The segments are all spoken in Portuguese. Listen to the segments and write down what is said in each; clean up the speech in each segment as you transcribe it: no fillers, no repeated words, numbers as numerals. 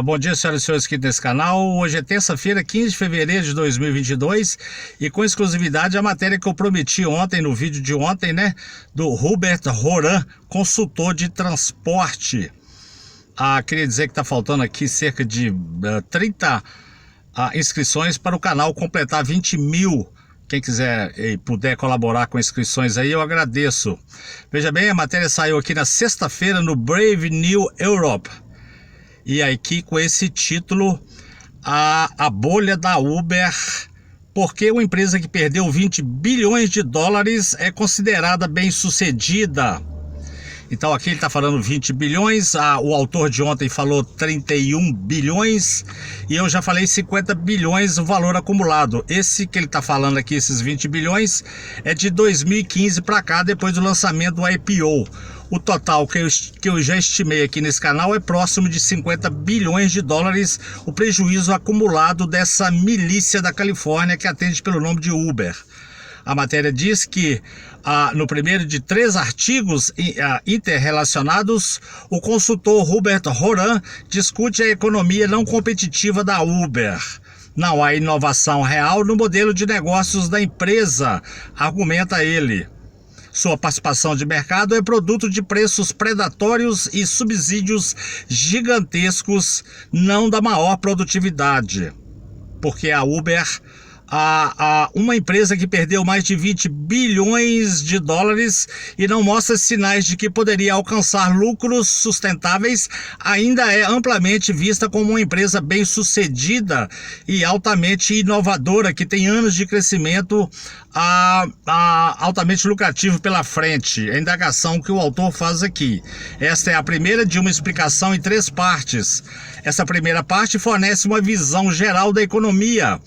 Bom dia, senhoras e senhores aqui nesse canal. Hoje é terça-feira, 15 de fevereiro de 2022 e com exclusividade a matéria que eu prometi ontem, no vídeo de ontem, né? Do Hubert Horan, consultor de transporte. Queria dizer que está faltando aqui cerca de 30 inscrições para o canal completar 20 mil. Quem quiser e puder colaborar com inscrições aí, eu agradeço. Veja bem, a matéria saiu aqui na sexta-feira no Brave New Europe. E aqui com esse título, a bolha da Uber, porque uma empresa que perdeu 20 bilhões de dólares é considerada bem-sucedida. Então aqui ele está falando 20 bilhões, o autor de ontem falou 31 bilhões e eu já falei 50 bilhões o valor acumulado. Esse que ele está falando aqui, esses 20 bilhões, é de 2015 para cá, depois do lançamento do IPO. O total que eu já estimei aqui nesse canal é próximo de 50 bilhões de dólares, o prejuízo acumulado dessa milícia da Califórnia que atende pelo nome de Uber. A matéria diz que, no primeiro de 3 artigos interrelacionados, o consultor Hubert Horan discute a economia não competitiva da Uber. Não há inovação real no modelo de negócios da empresa, argumenta ele. Sua participação de mercado é produto de preços predatórios e subsídios gigantescos, não da maior produtividade. Porque a Uber, uma empresa que perdeu mais de 20 bilhões de dólares e não mostra sinais de que poderia alcançar lucros sustentáveis, ainda é amplamente vista como uma empresa bem-sucedida e altamente inovadora, que tem anos de crescimento altamente lucrativo pela frente. A indagação que o autor faz aqui. Esta é a primeira de uma explicação em 3 partes. Essa primeira parte fornece uma visão geral da economia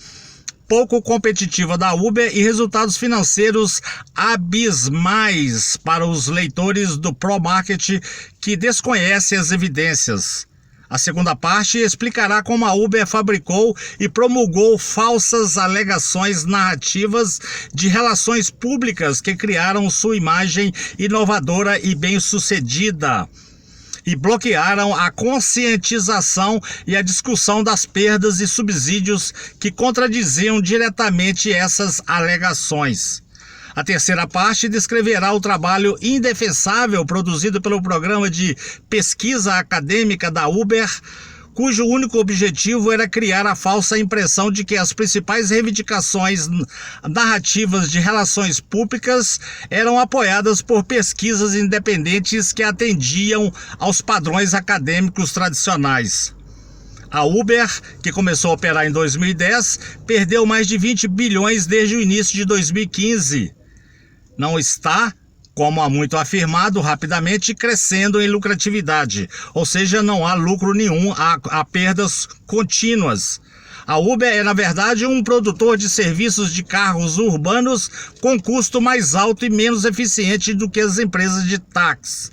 pouco competitiva da Uber e resultados financeiros abismais para os leitores do ProMarket que desconhecem as evidências. A segunda parte explicará como a Uber fabricou e promulgou falsas alegações narrativas de relações públicas que criaram sua imagem inovadora e bem-sucedida e bloquearam a conscientização e a discussão das perdas e subsídios que contradiziam diretamente essas alegações. A terceira parte descreverá o trabalho indefensável produzido pelo programa de pesquisa acadêmica da Uber, cujo único objetivo era criar a falsa impressão de que as principais reivindicações narrativas de relações públicas eram apoiadas por pesquisas independentes que atendiam aos padrões acadêmicos tradicionais. A Uber, que começou a operar em 2010, perdeu mais de 20 bilhões desde o início de 2015. Não está, como há muito afirmado, rapidamente crescendo em lucratividade, ou seja, não há lucro nenhum, há perdas contínuas. A Uber é, na verdade, um produtor de serviços de carros urbanos com custo mais alto e menos eficiente do que as empresas de táxi.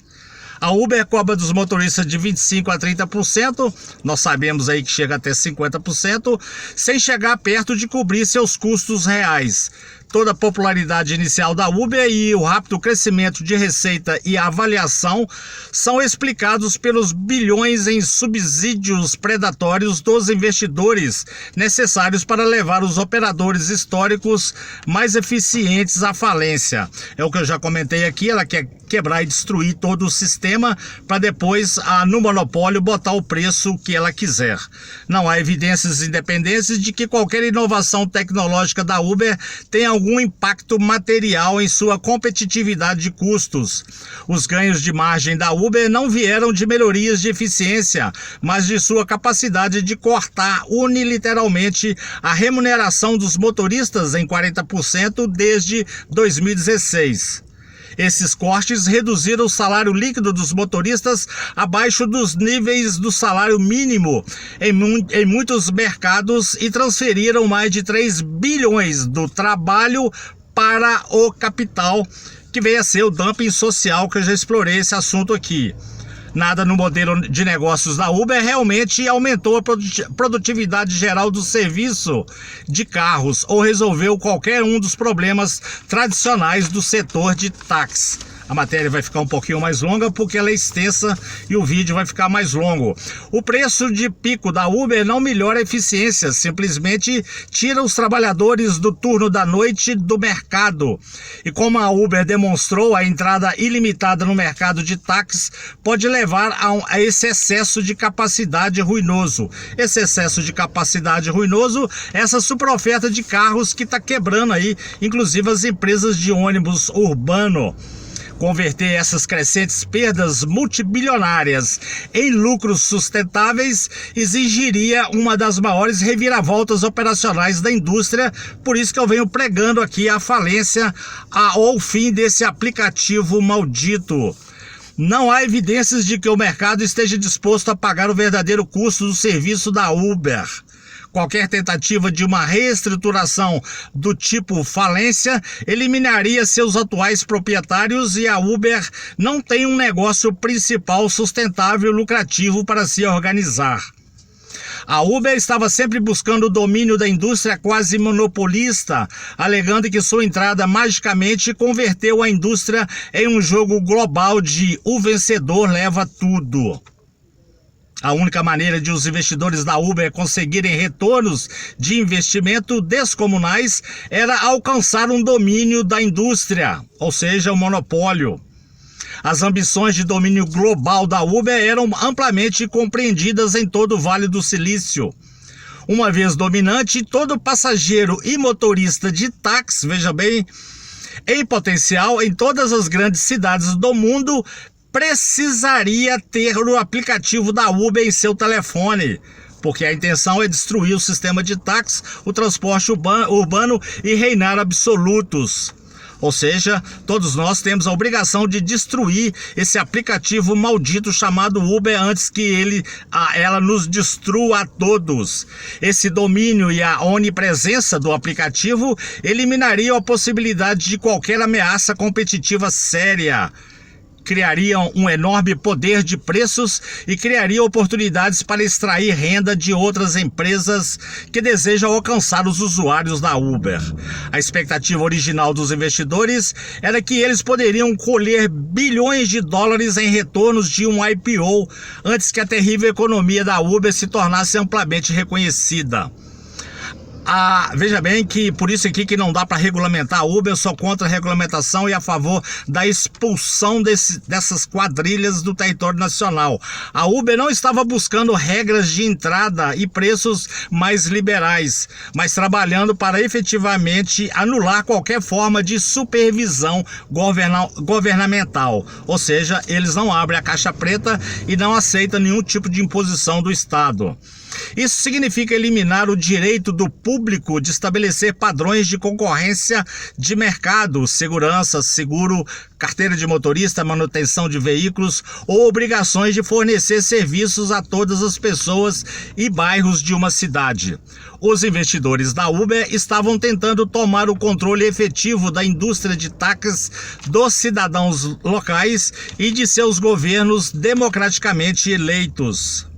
A Uber cobra dos motoristas de 25% a 30%, nós sabemos aí que chega até 50%, sem chegar perto de cobrir seus custos reais. Toda a popularidade inicial da Uber e o rápido crescimento de receita e avaliação são explicados pelos bilhões em subsídios predatórios dos investidores necessários para levar os operadores históricos mais eficientes à falência. É o que eu já comentei aqui, ela quer quebrar e destruir todo o sistema para depois, no monopólio, botar o preço que ela quiser. Não há evidências independentes de que qualquer inovação tecnológica da Uber tenha algum impacto material em sua competitividade de custos. Os ganhos de margem da Uber não vieram de melhorias de eficiência, mas de sua capacidade de cortar unilateralmente a remuneração dos motoristas em 40% desde 2016. Esses cortes reduziram o salário líquido dos motoristas abaixo dos níveis do salário mínimo em muitos mercados e transferiram mais de 3 bilhões do trabalho para o capital, que veio a ser o dumping social, que eu já explorei esse assunto aqui. Nada no modelo de negócios da Uber realmente aumentou a produtividade geral do serviço de carros ou resolveu qualquer um dos problemas tradicionais do setor de táxi. A matéria vai ficar um pouquinho mais longa porque ela é extensa e o vídeo vai ficar mais longo. O preço de pico da Uber não melhora a eficiência, simplesmente tira os trabalhadores do turno da noite do mercado. E como a Uber demonstrou, a entrada ilimitada no mercado de táxis pode levar a esse excesso de capacidade ruinoso. Esse excesso de capacidade ruinoso, essa superoferta de carros que está quebrando aí, inclusive as empresas de ônibus urbano. Converter essas crescentes perdas multibilionárias em lucros sustentáveis exigiria uma das maiores reviravoltas operacionais da indústria, por isso que eu venho pregando aqui a falência ou o fim desse aplicativo maldito. Não há evidências de que o mercado esteja disposto a pagar o verdadeiro custo do serviço da Uber. Qualquer tentativa de uma reestruturação do tipo falência eliminaria seus atuais proprietários e a Uber não tem um negócio principal sustentável e lucrativo para se organizar. A Uber estava sempre buscando o domínio da indústria quase monopolista, alegando que sua entrada magicamente converteu a indústria em um jogo global de o vencedor leva tudo. A única maneira de os investidores da Uber conseguirem retornos de investimento descomunais era alcançar um domínio da indústria, ou seja, o monopólio. As ambições de domínio global da Uber eram amplamente compreendidas em todo o Vale do Silício. Uma vez dominante, todo passageiro e motorista de táxi, veja bem, em potencial em todas as grandes cidades do mundo, precisaria ter o aplicativo da Uber em seu telefone, porque a intenção é destruir o sistema de táxi, o transporte urbano e reinar absolutos. Ou seja, todos nós temos a obrigação de destruir esse aplicativo maldito chamado Uber antes que ela nos destrua a todos. Esse domínio e a onipresença do aplicativo eliminariam a possibilidade de qualquer ameaça competitiva séria. Criariam um enorme poder de preços e criariam oportunidades para extrair renda de outras empresas que desejam alcançar os usuários da Uber. A expectativa original dos investidores era que eles poderiam colher bilhões de dólares em retornos de um IPO antes que a terrível economia da Uber se tornasse amplamente reconhecida. Veja bem que por isso aqui que não dá para regulamentar a Uber, eu sou contra a regulamentação e a favor da expulsão dessas quadrilhas do território nacional. A Uber não estava buscando regras de entrada e preços mais liberais, mas trabalhando para efetivamente anular qualquer forma de supervisão governamental. Ou seja, eles não abrem a caixa preta e não aceitam nenhum tipo de imposição do Estado. Isso significa eliminar o direito do público de estabelecer padrões de concorrência de mercado, segurança, seguro, carteira de motorista, manutenção de veículos ou obrigações de fornecer serviços a todas as pessoas e bairros de uma cidade. Os investidores da Uber estavam tentando tomar o controle efetivo da indústria de táxis dos cidadãos locais e de seus governos democraticamente eleitos.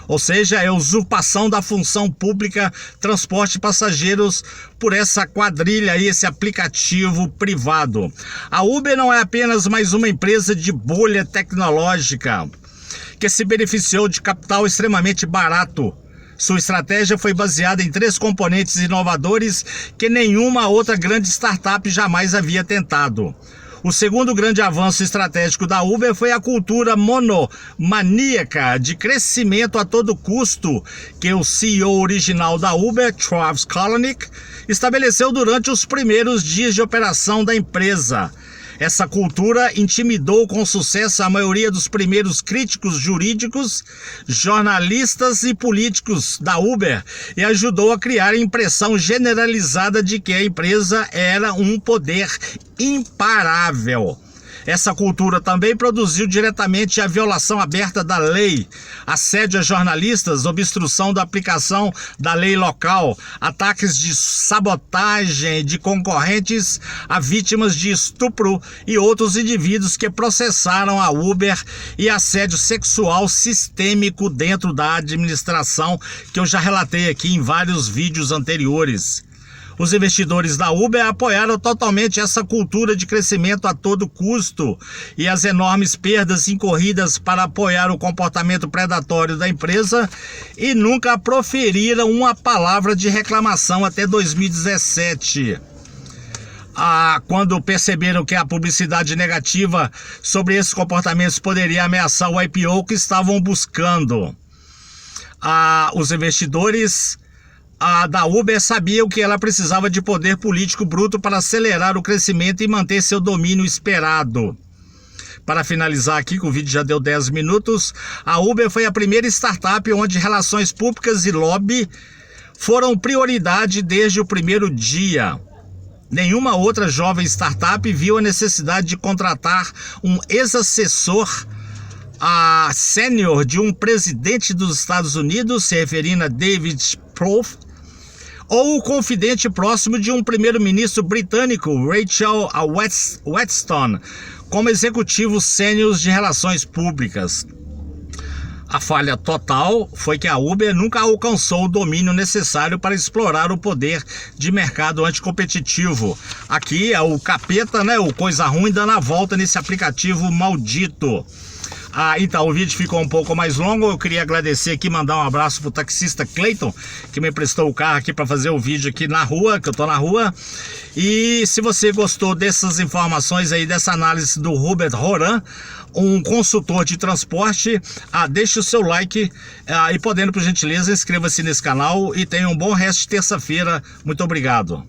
Ou seja, é a usurpação da função pública transporte de passageiros por essa quadrilha e esse aplicativo privado. A Uber não é apenas mais uma empresa de bolha tecnológica que se beneficiou de capital extremamente barato. Sua estratégia foi baseada em 3 componentes inovadores que nenhuma outra grande startup jamais havia tentado. O segundo grande avanço estratégico da Uber foi a cultura monomaníaca de crescimento a todo custo que o CEO original da Uber, Travis Kalanick, estabeleceu durante os primeiros dias de operação da empresa. Essa cultura intimidou com sucesso a maioria dos primeiros críticos jurídicos, jornalistas e políticos da Uber e ajudou a criar a impressão generalizada de que a empresa era um poder imparável. Essa cultura também produziu diretamente a violação aberta da lei, assédio a jornalistas, obstrução da aplicação da lei local, ataques de sabotagem de concorrentes a vítimas de estupro e outros indivíduos que processaram a Uber e assédio sexual sistêmico dentro da administração, que eu já relatei aqui em vários vídeos anteriores. Os investidores da Uber apoiaram totalmente essa cultura de crescimento a todo custo e as enormes perdas incorridas para apoiar o comportamento predatório da empresa e nunca proferiram uma palavra de reclamação até 2017. Quando perceberam que a publicidade negativa sobre esses comportamentos poderia ameaçar o IPO que estavam buscando. Os investidores da Uber sabiam que ela precisava de poder político bruto para acelerar o crescimento e manter seu domínio esperado. Para finalizar aqui, que o vídeo já deu 10 minutos, a Uber foi a primeira startup onde relações públicas e lobby foram prioridade desde o primeiro dia. Nenhuma outra jovem startup viu a necessidade de contratar um ex-assessor sênior de um presidente dos Estados Unidos, se referindo a David Plouffe, ou o confidente próximo de um primeiro-ministro britânico, Rachel Whetstone, como executivos sêniores de relações públicas. A falha total foi que a Uber nunca alcançou o domínio necessário para explorar o poder de mercado anticompetitivo. Aqui é o capeta, né? O coisa ruim dando a volta nesse aplicativo maldito. Então o vídeo ficou um pouco mais longo. Eu queria agradecer aqui, mandar um abraço pro taxista Clayton, que me emprestou o carro aqui para fazer o vídeo aqui na rua, que eu tô na rua. E se você gostou dessas informações aí, dessa análise do Robert Horan, um consultor de transporte, deixe o seu like e podendo, por gentileza, inscreva-se nesse canal e tenha um bom resto de terça-feira. Muito obrigado.